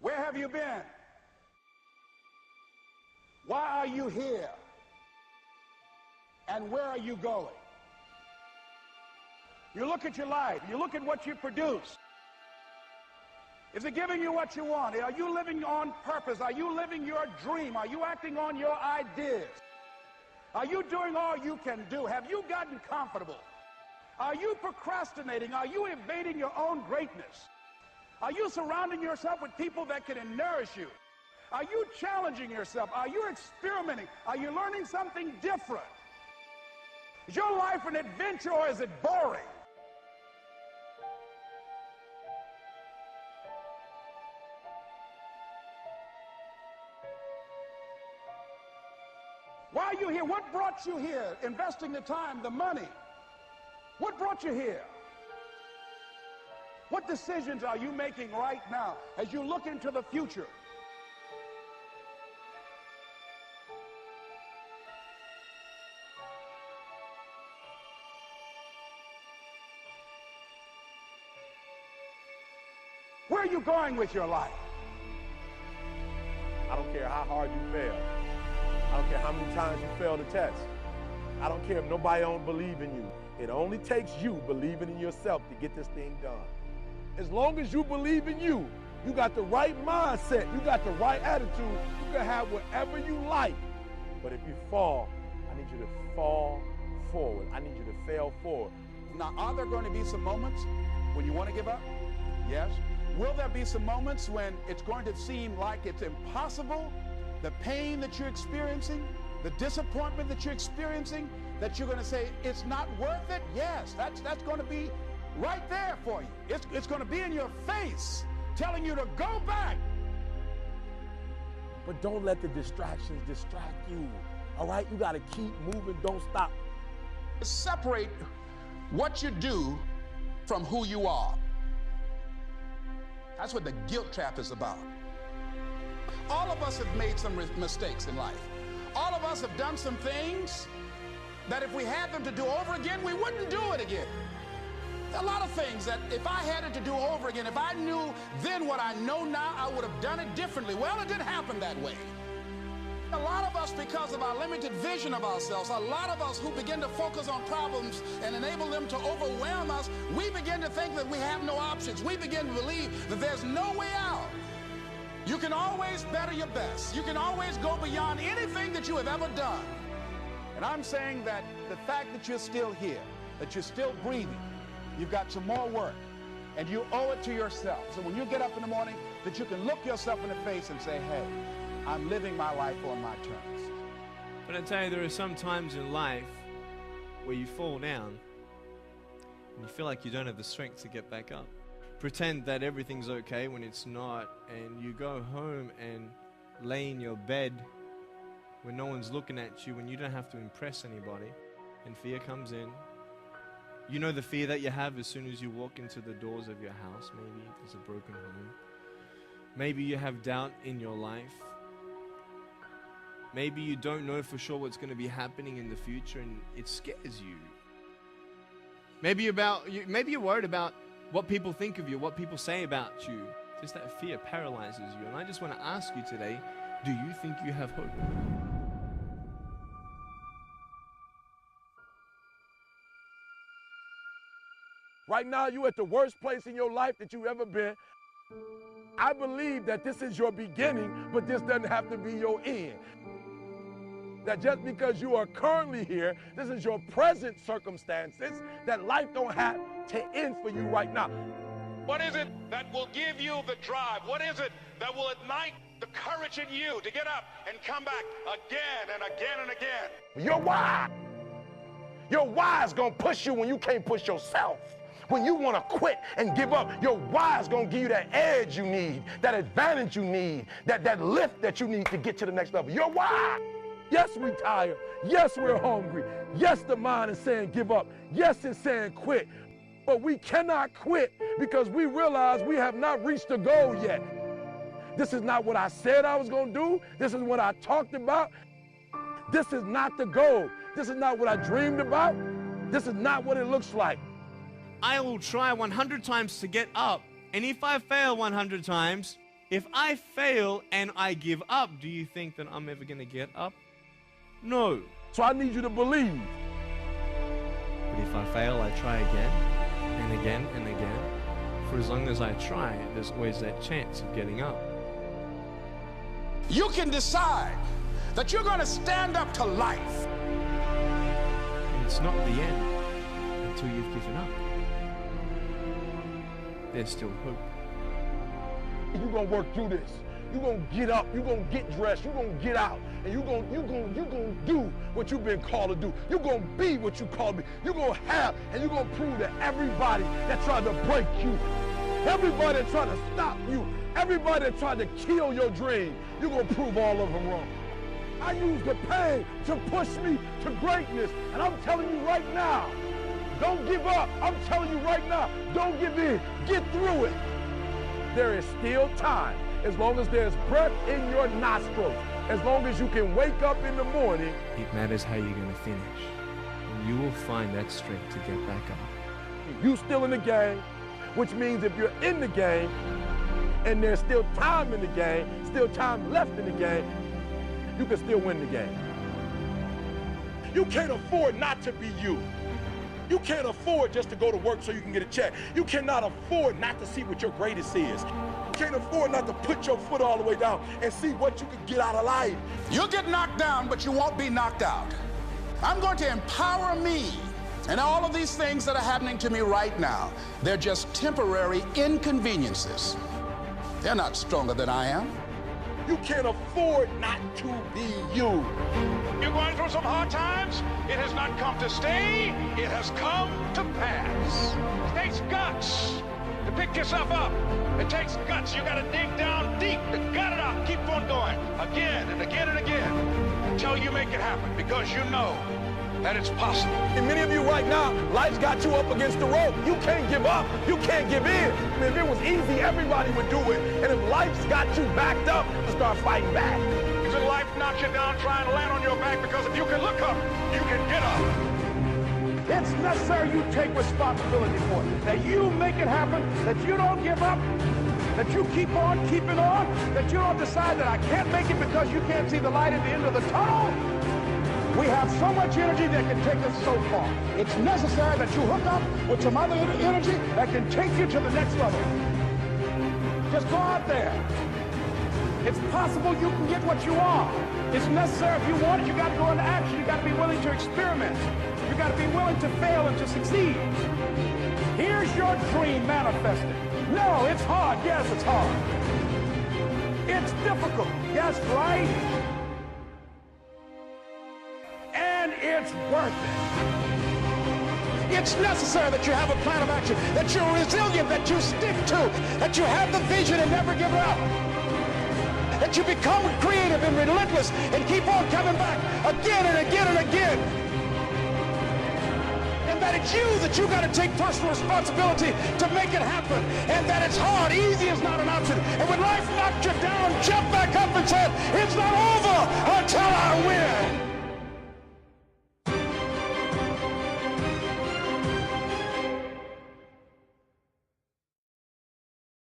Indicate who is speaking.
Speaker 1: Where have you been? Why are you here? And where are you going? You look at your life, you look at what you produce. Is it giving you what you want? Are you living on purpose? Are you living your dream? Are you acting on your ideas? Are you doing all you can do? Have you gotten comfortable? Are you procrastinating? Are you evading your own greatness? Are you surrounding yourself with people that can nourish you? Are you challenging yourself? Are you experimenting? Are you learning something different? Is your life an adventure or is it boring? Why are you here? What brought you here? Investing the time, the money. What brought you here? What decisions are you making right now as you look into the future? Where are you going with your life?
Speaker 2: I don't care how hard you fail. I don't care how many times you fail the test. I don't care if nobody don't believe in you. It only takes you believing in yourself to get this thing done. As long as you believe in you, you got the right mindset, you got the right attitude, you can have whatever you like. But if you fall, I need you to fall forward. I need you to fail forward.
Speaker 1: Now, are there going to be some moments when you want to give up? Yes. Will there be some moments when it's going to seem like it's impossible? The pain that you're experiencing, the disappointment that you're experiencing, that you're going to say, it's not worth it? Yes, that's going to be right there for you. It's going to be in your face, telling you to go back.
Speaker 2: But don't let the distractions distract you, all right? You got to keep moving, don't stop.
Speaker 1: Separate what you do from who you are. That's what the guilt trap is about. All of us have made some mistakes in life. All of us have done some things that if we had them to do over again, we wouldn't do it again. A lot of things that if I had it to do over again, if I knew then what I know now, I would have done it differently. Well, it didn't happen that way. A lot of us, because of our limited vision of ourselves, a lot of us who begin to focus on problems and enable them to overwhelm us, we begin to think that we have no options. We begin to believe that there's no way out. You can always better your best. You can always go beyond anything that you have ever done. And I'm saying that the fact that you're still here, that you're still breathing, you've got some more work, and you owe it to yourself. So when you get up in the morning, that you can look yourself in the face and say, hey, I'm living my life on my terms.
Speaker 3: But I tell you, there are some times in life where you fall down and you feel like you don't have the strength to get back up. Pretend that everything's okay when it's not, and you go home and lay in your bed when no one's looking at you, when you don't have to impress anybody, and fear comes in. You know the fear that you have as soon as you walk into the doors of your house. Maybe there's a broken home. Maybe you have doubt in your life. Maybe you don't know for sure what's going to be happening in the future and it scares you. Maybe you're worried about what people think of you, what people say about you. Just that fear paralyzes you. And I just want to ask you today, do you think you have hope?
Speaker 2: Right now, you're at the worst place in your life that you've ever been. I believe that this is your beginning, but this doesn't have to be your end. That just because you are currently here, this is your present circumstances, that life don't have to end for you right now.
Speaker 1: What is it that will give you the drive? What is it that will ignite the courage in you to get up and come back again and again and again?
Speaker 2: Your why. Your why is going to push you when you can't push yourself. When you want to quit and give up, your why is going to give you that edge you need, that advantage you need, that lift that you need to get to the next level. Your why. Yes, we're tired. Yes, we're hungry. Yes, the mind is saying give up. Yes, it's saying quit. But we cannot quit because we realize we have not reached the goal yet. This is not what I said I was going to do. This is what I talked about. This is not the goal. This is not what I dreamed about. This is not what it looks like.
Speaker 3: I will try 100 times to get up. And if I fail 100 times, If I fail and I give up, do you think that I'm ever going to get up? No.
Speaker 2: So I need you to believe.
Speaker 3: But if I fail, I try again and again and again. For as long as I try, there's always that chance of getting up.
Speaker 1: You can decide that you're going to stand up to life.
Speaker 3: And it's not the end until you've given up. There's still hope.
Speaker 2: You're going to work through this. You're going to get up. You're going to get dressed. You're going to get out. And you're going to do what you've been called to do. You're going to be what you called to be. You're going to have, and you're going to prove to everybody that tried to break you, everybody that tried to stop you, everybody that tried to kill your dream, you're going to prove all of them wrong. I use the pain to push me to greatness. And I'm telling you right now, don't give up. I'm telling you right now, don't give in. Get through it. There is still time. As long as there's breath in your nostrils, as long as you can wake up in the morning.
Speaker 3: It matters how you're going to finish. And you will find that strength to get back up.
Speaker 2: You still in the game, which means if you're in the game and there's still time in the game, still time left in the game, you can still win the game. You can't afford not to be you. You can't afford just to go to work so you can get a check. You cannot afford not to see what your greatest is. You can't afford not to put your foot all the way down and see what you can get out of life.
Speaker 1: You'll get knocked down, but you won't be knocked out. I'm going to empower me. And all of these things that are happening to me right now, they're just temporary inconveniences. They're not stronger than I am.
Speaker 2: You can't afford not to be you.
Speaker 4: You're going through some hard times? It has not come to stay. It has come to pass. It takes guts to pick yourself up. It takes guts. You got to dig down deep to gut it out. Keep on going again and again and again until you make it happen, because you know that it's possible.
Speaker 2: And many of you right now, life's got you up against the rope. You can't give up. You can't give in. I mean, if it was easy, everybody would do it. And if life's got you backed up, you start fighting back.
Speaker 4: If life knocks you down, try and land on your back, because if you can look up, you can get up.
Speaker 5: It's necessary you take responsibility for it. That you make it happen, that you don't give up, that you keep on keeping on, that you don't decide that I can't make it because you can't see the light at the end of the tunnel. We have so much energy that can take us so far. It's necessary that you hook up with some other energy that can take you to the next level. Just go out there. It's possible you can get what you want. It's necessary if you want it, you got to go into action. You got to be willing to experiment. You got to be willing to fail and to succeed. Here's your dream manifested. No, it's hard. Yes, it's hard. It's difficult. Yes, right? And it's worth it. It's necessary that you have a plan of action, that you're resilient, that you stick to, that you have the vision and never give up, that you become creative and relentless and keep on coming back again and again and again. And that it's you that you got to take personal responsibility to make it happen. And that it's hard. Easy is not an option. And when life knocks you down, jump back up and say,